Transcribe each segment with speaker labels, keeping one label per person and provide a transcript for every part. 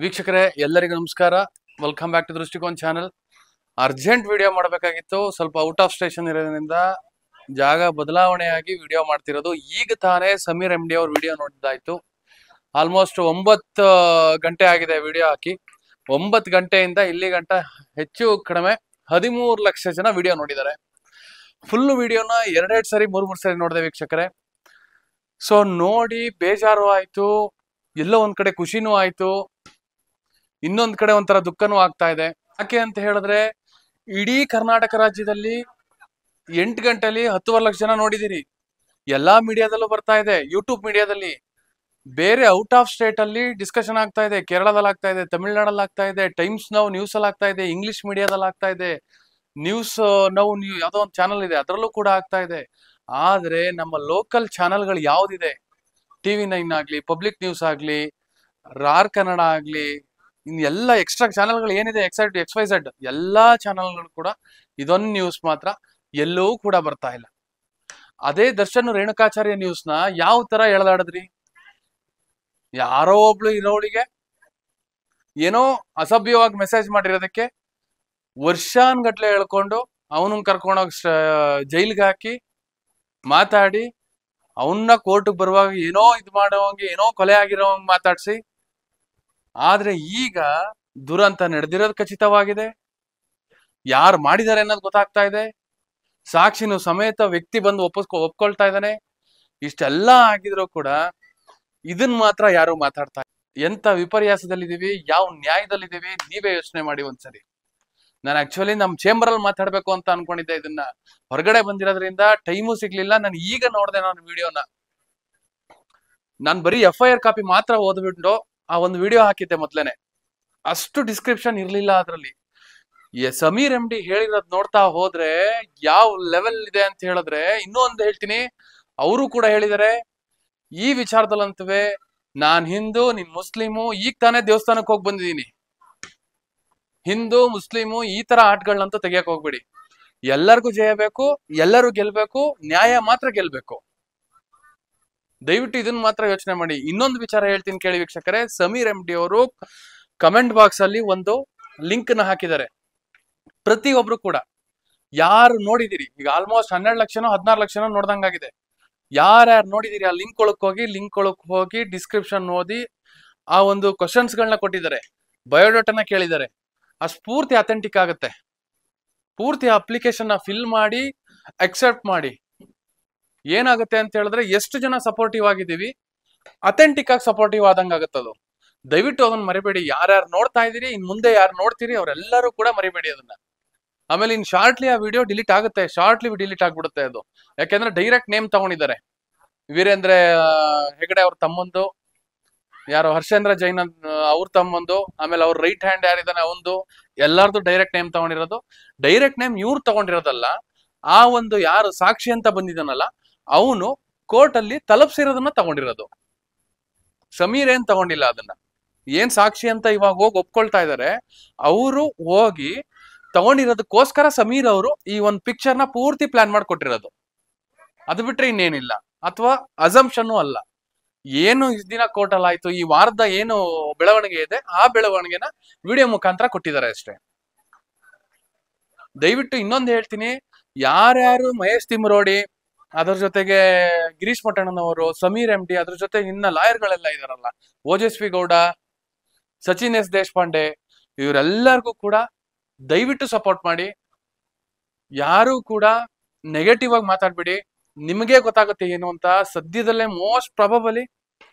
Speaker 1: ವೀಕ್ಷಕರೇ ಎಲ್ಲರಿಗೂ ನಮಸ್ಕಾರ. Welcome back to Drishtikon channel. Urgent video ಮಾಡಬೇಕಾಗಿತ್ತು, ಸ್ವಲ್ಪ ಔಟ್ ಆಫ್ ಸ್ಟೇಷನ್ ಇರೋದ್ರಿಂದ ಜಾಗ ಬದಲಾವಣೆಯಾಗಿ ವಿಡಿಯೋ ಮಾಡ್ತಿರೋದು. ಈಗ ತಾನೇ ಸಮೀರ್ MD ಅವ್ರ ವಿಡಿಯೋ ನೋಡಿದ್ದಾಯ್ತು. ಆಲ್ಮೋಸ್ಟ್ 9 ಗಂಟೆ ಆಗಿದೆ ವಿಡಿಯೋ ಹಾಕಿ. 9 ಗಂಟೆಯಿಂದ ಇಲ್ಲಿ ಗಂಟ ಹೆಚ್ಚು ಕಡಿಮೆ 13 ಲಕ್ಷ ಜನ ವಿಡಿಯೋ ನೋಡಿದ್ದಾರೆ. ಫುಲ್ ವಿಡಿಯೋನ 2 ಸರಿ 3 ಸರಿ ನೋಡಿದೆ ವೀಕ್ಷಕರೇ. ಸೊ ನೋಡಿ ಬೇಜಾರು ಆಯ್ತು, ಎಲ್ಲೋ ಒಂದ್ ಕಡೆ ಖುಷಿನೂ ಆಯ್ತು, ಇನ್ನೊಂದ್ ಕಡೆ ಒಂಥರ ದುಃಖನೂ ಆಗ್ತಾ ಇದೆ. ಯಾಕೆ ಅಂತ ಹೇಳಿದ್ರೆ ಇಡೀ ಕರ್ನಾಟಕ ರಾಜ್ಯದಲ್ಲಿ 8 ಗಂಟೆಲಿ 10 ಲಕ್ಷ ಜನ ನೋಡಿದಿರಿ. ಎಲ್ಲಾ ಮೀಡಿಯಾದಲ್ಲೂ ಬರ್ತಾ ಇದೆ, ಯೂಟ್ಯೂಬ್ ಮೀಡಿಯಾದಲ್ಲಿ. ಬೇರೆ ಔಟ್ ಆಫ್ ಸ್ಟೇಟ್ ಅಲ್ಲಿ ಡಿಸ್ಕಷನ್ ಆಗ್ತಾ ಇದೆ, ಕೇರಳದಲ್ಲಿ ಆಗ್ತಾ ಇದೆ, ತಮಿಳ್ನಾಡಲ್ಲಿ ಆಗ್ತಾ ಇದೆ, ಟೈಮ್ಸ್ ನೌ ನ್ಯೂಸ್ ಅಲ್ಲಿ ಆಗ್ತಾ ಇದೆ, ಇಂಗ್ಲಿಷ್ ಮೀಡಿಯಾದಲ್ಲಿ ಆಗ್ತಾ ಇದೆ, ನ್ಯೂಸ್ ನೌ ಯಾವ್ದೋ ಒಂದು ಚಾನಲ್ ಇದೆ ಅದರಲ್ಲೂ ಕೂಡ ಆಗ್ತಾ ಇದೆ. ಆದ್ರೆ ನಮ್ಮ ಲೋಕಲ್ ಚಾನಲ್ಗಳು ಯಾವ್ದಿದೆ, TV9 ಆಗ್ಲಿ, ಪಬ್ಲಿಕ್ ನ್ಯೂಸ್ ಆಗ್ಲಿ, ರಾರ್ ಕನ್ನಡ ಆಗ್ಲಿ, ಇನ್ ಎಲ್ಲ ಎಕ್ಸ್ಟ್ರಾ ಚಾನಲ್ಗಳು ಏನಿದೆ, XYZ ಎಲ್ಲಾ ಚಾನಲ್ಗಳು ಕೂಡ ಇದೊಂದು ನ್ಯೂಸ್ ಮಾತ್ರ ಎಲ್ಲೂ ಕೂಡ ಬರ್ತಾ ಇಲ್ಲ. ಅದೇ ದರ್ಶನ್ ರೇಣುಕಾಚಾರ್ಯ ನ್ಯೂಸ್ ನ ಯಾವ ತರ ಎಳೆದಾಡಿದ್ರಿ? ಯಾರೋ ಒಬ್ಳು ಇರೋಳಿಗೆ ಏನೋ ಅಸಭ್ಯವಾಗಿ ಮೆಸೇಜ್ ಮಾಡಿರೋದಕ್ಕೆ ವರ್ಷಾನ್ಗಟ್ಲೆ ಹೇಳ್ಕೊಂಡು ಅವನನ್ನ ಕರ್ಕೊಂಡೋಗಿ ಜೈಲ್ಗೆ ಹಾಕಿ ಮಾತಾಡಿ, ಅವನ್ನ ಕೋರ್ಟ್ಗೆ ಬರುವಾಗ ಏನೋ ಇದು ಮಾಡೋವಂಗೆ, ಏನೋ ಕೊಲೆ ಆಗಿರೋವಂಗೆ ಮಾತಾಡ್ಸಿ. ಆದ್ರೆ ಈಗ ದುರಂತ ನಡೆದಿರೋದು ಖಚಿತವಾಗಿದೆ, ಯಾರು ಮಾಡಿದ್ದಾರೆ ಅನ್ನೋದು ಗೊತ್ತಾಗ್ತಾ ಇದೆ, ಸಾಕ್ಷಿನೂ ಸಮೇತ ವ್ಯಕ್ತಿ ಬಂದು ಒಪ್ಕೊಳ್ತಾ ಇದ್ದಾನೆ. ಇಷ್ಟೆಲ್ಲ ಆಗಿದ್ರು ಕೂಡ ಇದನ್ ಮಾತ್ರ ಯಾರು ಮಾತಾಡ್ತಾ ಇಲ್ಲ. ಎಂತ ವಿಪರ್ಯಾಸದಲ್ಲಿದ್ದೀವಿ, ಯಾವ ನ್ಯಾಯದಲ್ಲಿದ್ದೀವಿ, ನೀವೇ ಯೋಚನೆ ಮಾಡಿ ಒಂದ್ಸರಿ. ನಾನು ಆಕ್ಚುಲಿ ನಮ್ ಚೇಂಬರ್ ಅಲ್ಲಿ ಮಾತಾಡ್ಬೇಕು ಅಂತ ಅನ್ಕೊಂಡಿದ್ದೆ, ಇದನ್ನ ಹೊರಗಡೆ ಬಂದಿರೋದ್ರಿಂದ ಟೈಮು ಸಿಗ್ಲಿಲ್ಲ. ನಾನು ಈಗ ನೋಡ್ದೆ ನಾನು ವಿಡಿಯೋನ. ನಾನು ಬರೀ FIR ಕಾಪಿ ಮಾತ್ರ ಓದ್ಬಿಟ್ಟು ಆ ಒಂದು ವಿಡಿಯೋ ಹಾಕಿದ್ದೆ ಮೊದ್ಲೇನೆ. ಅಷ್ಟು ಡಿಸ್ಕ್ರಿಪ್ಷನ್ ಇರ್ಲಿಲ್ಲ ಅದ್ರಲ್ಲಿ. ಸಮೀರ್ MD ಹೇಳಿರೋದ್ ನೋಡ್ತಾ ಹೋದ್ರೆ ಯಾವ ಲೆವೆಲ್ ಇದೆ ಅಂತ ಹೇಳಿದ್ರೆ, ಇನ್ನೂ ಒಂದು ಹೇಳ್ತೀನಿ, ಅವರು ಕೂಡ ಹೇಳಿದ್ದಾರೆ ಈ ವಿಚಾರದಲ್ಲಂತವೇ, ನಾನ್ ಹಿಂದೂ, ನೀನ್ ಮುಸ್ಲಿಮು, ಈಗ ತಾನೇ ದೇವಸ್ಥಾನಕ್ಕೆ ಹೋಗಿ ಬಂದಿದ್ದೀನಿ, ಹಿಂದೂ ಮುಸ್ಲಿಮು ಈ ತರ ಆಟಗಳನ್ನಂತೂ ತೆಗಿಯಕ್ ಹೋಗ್ಬೇಡಿ. ಎಲ್ಲರಿಗೂ ಜಯ ಬೇಕು, ಎಲ್ಲರೂ ಗೆಲ್ಬೇಕು, ನ್ಯಾಯ ಮಾತ್ರ ಗೆಲ್ಬೇಕು. ದಯವಿಟ್ಟು ಇದನ್ನ ಮಾತ್ರ ಯೋಚನೆ ಮಾಡಿ. ಇನ್ನೊಂದು ವಿಚಾರ ಹೇಳ್ತೀನಿ ಕೇಳಿ ವೀಕ್ಷಕರೇ. ಸಮೀರ್ MD ಅವರು ಕಮೆಂಟ್ ಬಾಕ್ಸ್ ಅಲ್ಲಿ ಒಂದು ಲಿಂಕ್ ನ ಹಾಕಿದ್ದಾರೆ. ಪ್ರತಿಯೊಬ್ರು ಕೂಡ ಯಾರು ನೋಡಿದಿರಿ, ಈಗ ಆಲ್ಮೋಸ್ಟ್ 12 ಲಕ್ಷನೋ 16 ಲಕ್ಷನೋ ನೋಡ್ದಂಗಾಗಿದೆ. ಯಾರ್ಯಾರು ನೋಡಿದಿರಿ ಆ ಲಿಂಕ್ ಒಳಕ್ ಹೋಗಿ ಡಿಸ್ಕ್ರಿಪ್ಷನ್ ಓದಿ ಆ ಒಂದು ಕ್ವಶನ್ಸ್ ಗಳನ್ನ ಕೊಟ್ಟಿದ್ದಾರೆ, ಬಯೋಡಾಟಾನ ಕೇಳಿದ್ದಾರೆ. ಅಷ್ಟು ಪೂರ್ತಿ ಅಥೆಂಟಿಕ್ ಆಗುತ್ತೆ. ಪೂರ್ತಿ ಅಪ್ಲಿಕೇಶನ್ ನ ಫಿಲ್ ಮಾಡಿ ಅಕ್ಸೆಪ್ಟ್ ಮಾಡಿ. ಏನಾಗುತ್ತೆ ಅಂತ ಹೇಳಿದ್ರೆ, ಎಷ್ಟು ಜನ ಸಪೋರ್ಟಿವ್ ಆಗಿದ್ದೀವಿ, ಅಥೆಂಟಿಕ್ ಆಗಿ ಸಪೋರ್ಟಿವ್ ಆದಂಗ ಆಗುತ್ತದು. ದಯವಿಟ್ಟು ಅದನ್ನ ಮರಿಬೇಡಿ. ಯಾರ್ಯಾರು ನೋಡ್ತಾ ಇದೀರಿ, ಇನ್ ಮುಂದೆ ಯಾರು ನೋಡ್ತೀರಿ ಅವರೆಲ್ಲರೂ ಕೂಡ ಮರಿಬೇಡಿ ಅದನ್ನ. ಆಮೇಲೆ ಇನ್ ಶಾರ್ಟ್ಲಿ ಆ ವಿಡಿಯೋ ಡಿಲೀಟ್ ಆಗುತ್ತೆ, ಶಾರ್ಟ್ಲಿ ಡಿಲೀಟ್ ಆಗ್ಬಿಡುತ್ತೆ ಅದು. ಯಾಕೆಂದ್ರೆ ಡೈರೆಕ್ಟ್ ನೇಮ್ ತಗೊಂಡಿದ್ದಾರೆ. ವೀರೇಂದ್ರ ಹೆಗಡೆ ಅವ್ರ ತಮ್ಮಂದು, ಯಾರು ಹರ್ಷೇಂದ್ರ ಜೈನ್ ಅವ್ರ ತಮ್ಮಂದು, ಆಮೇಲೆ ಅವ್ರ ರೈಟ್ ಹ್ಯಾಂಡ್ ಯಾರಿದ್ದಾನೆ ಅವಂದು, ಎಲ್ಲಾರ್ದು ಡೈರೆಕ್ಟ್ ನೇಮ್ ತಗೊಂಡಿರೋದು. ಡೈರೆಕ್ಟ್ ನೇಮ್ ಇವ್ರು ತಗೊಂಡಿರೋದಲ್ಲ, ಆ ಒಂದು ಯಾರು ಸಾಕ್ಷಿ ಅಂತ ಬಂದಿದ್ದಾನಲ್ಲ ಅವನು ಕೋರ್ಟ್ ಅಲ್ಲಿ ತಲುಪಿಸಿರೋದನ್ನ ತಗೊಂಡಿರೋದು. ಸಮೀರ್ ಏನ್ ತಗೊಂಡಿಲ್ಲ ಅದನ್ನ. ಏನ್ ಸಾಕ್ಷಿ ಅಂತ ಇವಾಗ ಹೋಗಿ ಒಪ್ಕೊಳ್ತಾ ಇದಾರೆ, ಅವರು ಹೋಗಿ ತಗೊಂಡಿರೋದಕ್ಕೋಸ್ಕರ ಸಮೀರ್ ಅವರು ಈ ಒಂದು ಪಿಕ್ಚರ್ ನ ಪೂರ್ತಿ ಪ್ಲಾನ್ ಮಾಡಿಕೊಟ್ಟಿರೋದು. ಅದು ಬಿಟ್ರೆ ಇನ್ನೇನಿಲ್ಲ, ಅಥವಾ ಅಸಂಪ್ಷನ್ ಅಲ್ಲ. ಏನು ಇಷ್ಟ ದಿನ ಕೋರ್ಟ್ ಅಲ್ಲಿ ಆಯ್ತು, ಈ ವಾರದ ಏನು ಬೆಳವಣಿಗೆ ಇದೆ ಆ ಬೆಳವಣಿಗೆನ ವಿಡಿಯೋ ಮುಖಾಂತರ ಕೊಟ್ಟಿದ್ದಾರೆ ಅಷ್ಟೇ. ದಯವಿಟ್ಟು ಇನ್ನೊಂದು ಹೇಳ್ತೀನಿ, ಯಾರ್ಯಾರು ಮಹೇಶ್ ತಿಮ್ಮರೋಡಿ, ಅದ್ರ ಜೊತೆಗೆ ಗಿರೀಶ್ ಮಠಣ್ಣನವರು, ಸಮೀರ್ MD, ಅದ್ರ ಜೊತೆ ಇನ್ನ ಲಾಯರ್ಗಳೆಲ್ಲ ಇದಾರಲ್ಲ, ಓಜಸ್ವಿ ಗೌಡ, ಸಚಿನ್ S ದೇಶಪಾಂಡೆ, ಇವರೆಲ್ಲರಿಗೂ ಕೂಡ ದಯವಿಟ್ಟು ಸಪೋರ್ಟ್ ಮಾಡಿ. ಯಾರು ಕೂಡ ನೆಗೆಟಿವ್ ಆಗಿ ಮಾತಾಡ್ಬೇಡಿ. ನಿಮಗೆ ಗೊತ್ತಾಗುತ್ತೆ ಏನು ಅಂತ. ಸದ್ಯದಲ್ಲೇ ಮೋಸ್ಟ್ ಪ್ರಾಬಬಲಿ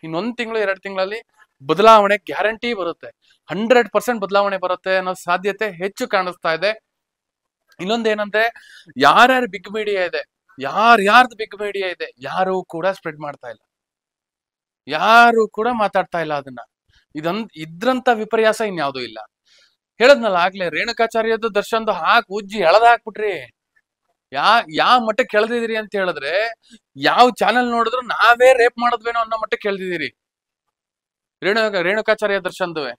Speaker 1: ಇನ್ನೊಂದು ತಿಂಗಳು 2 ತಿಂಗಳಲ್ಲಿ ಬದಲಾವಣೆ ಗ್ಯಾರಂಟಿ ಬರುತ್ತೆ. 100% ಬದಲಾವಣೆ ಬರುತ್ತೆ ಅನ್ನೋ ಸಾಧ್ಯತೆ ಹೆಚ್ಚು ಕಾಣಿಸ್ತಾ ಇದೆ. ಇನ್ನೊಂದೇನಂದ್ರೆ, ಯಾರ್ಯಾರು ಬಿಗ್ ಮೀಡಿಯಾ ಇದೆ, ಯಾರ್ಯಾರ್ದು ಬಿಗ್ ಮೀಡಿಯಾ ಇದೆ, ಯಾರು ಕೂಡ ಸ್ಪ್ರೆಡ್ ಮಾಡ್ತಾ ಇಲ್ಲ, ಯಾರು ಕೂಡ ಮಾತಾಡ್ತಾ ಇಲ್ಲ ಅದನ್ನ. ಇದ್ರಂತ ವಿಪರ್ಯಾಸ ಇನ್ಯಾವುದೂ ಇಲ್ಲ. ಹೇಳದ್ನಲ್ಲ ಆಗ್ಲೇ, ರೇಣುಕಾಚಾರ್ಯದ್ದು ದರ್ಶನ್ದು ಉಜ್ಜಿ ಎಳದ ಹಾಕ್ಬಿಟ್ರಿ. ಯಾವ ಮಟ್ಟಕ್ಕೆ ಕೆಳ್ದಿದಿರಿ ಅಂತ ಹೇಳಿದ್ರೆ, ಯಾವ ಚಾನೆಲ್ ನೋಡಿದ್ರು ನಾವೇ ರೇಪ್ ಮಾಡಿದ್ವೇನೋ ಅನ್ನೋ ಮಟ್ಟಕ್ಕೆ ಕೆಳ್ದಿದಿರಿ ರೇಣುಕಾಚಾರ್ಯ ದರ್ಶನ್ದುವೆ.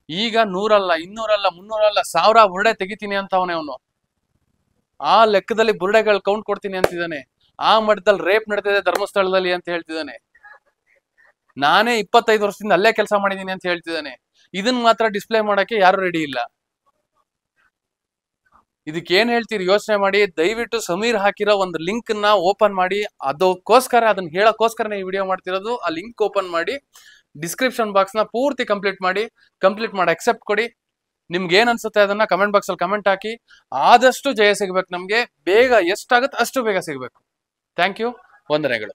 Speaker 1: ಈಗ 100 ಅಲ್ಲ, 200 ಅಲ್ಲ, 300 ಅಲ್ಲ, 1000 ಬುರ್ಡೆ ತೆಗಿತೀನಿ ಅಂತ ಅವನು. ಆ ಲೆಕ್ಕದಲ್ಲಿ ಬುರ್ಡೆಗಳು ಕೌಂಟ್ ಕೊಡ್ತೀನಿ ಅಂತಿದ್ದಾನೆ. ಆ ಮಟ್ಟದಲ್ಲಿ ರೇಪ್ ನಡೆದಿದೆ ಧರ್ಮಸ್ಥಳದಲ್ಲಿ ಅಂತ ಹೇಳ್ತಿದ್ದಾನೆ. ನಾನೇ 25 ವರ್ಷದಿಂದ ಅಲ್ಲೇ ಕೆಲಸ ಮಾಡಿದೀನಿ ಅಂತ ಹೇಳ್ತಿದ್ದಾನೆ. ಇದನ್ನ ಮಾತ್ರ ಡಿಸ್ಪ್ಲೇ ಮಾಡಕ್ಕೆ ಯಾರು ರೆಡಿ ಇಲ್ಲ. ಇದಕ್ಕೆ ಏನ್ ಹೇಳ್ತೀರಿ ಯೋಚನೆ ಮಾಡಿ. ದಯವಿಟ್ಟು ಸಮೀರ್ ಹಾಕಿರೋ ಒಂದು ಲಿಂಕ್ ನ ಓಪನ್ ಮಾಡಿ, ಅದಕ್ಕೋಸ್ಕರ ಅದನ್ನ ಹೇಳಕ್ಕೋಸ್ಕರ ಈ ವಿಡಿಯೋ ಮಾಡ್ತಿರೋದು. ಆ ಲಿಂಕ್ ಓಪನ್ ಮಾಡಿ ಡಿಸ್ಕ್ರಿಪ್ಷನ್ ಬಾಕ್ಸ್ ನ ಪೂರ್ತಿ ಕಂಪ್ಲೀಟ್ ಮಾಡಿ ಅಕ್ಸೆಪ್ಟ್ ಕೊಡಿ. ನಿಮ್ಗೆ ಏನ್ ಅನ್ಸುತ್ತೆ ಅದನ್ನ ಕಮೆಂಟ್ ಬಾಕ್ಸ್ ಅಲ್ಲಿ ಕಮೆಂಟ್ ಹಾಕಿ. ಆದಷ್ಟು ಜಯ ಸಿಗ್ಬೇಕು ನಮ್ಗೆ, ಬೇಗ ಎಷ್ಟಾಗುತ್ತೆ ಅಷ್ಟು ಬೇಗ ಸಿಗ್ಬೇಕು. ಥ್ಯಾಂಕ್ ಯು, ವಂದನೆಗಳು.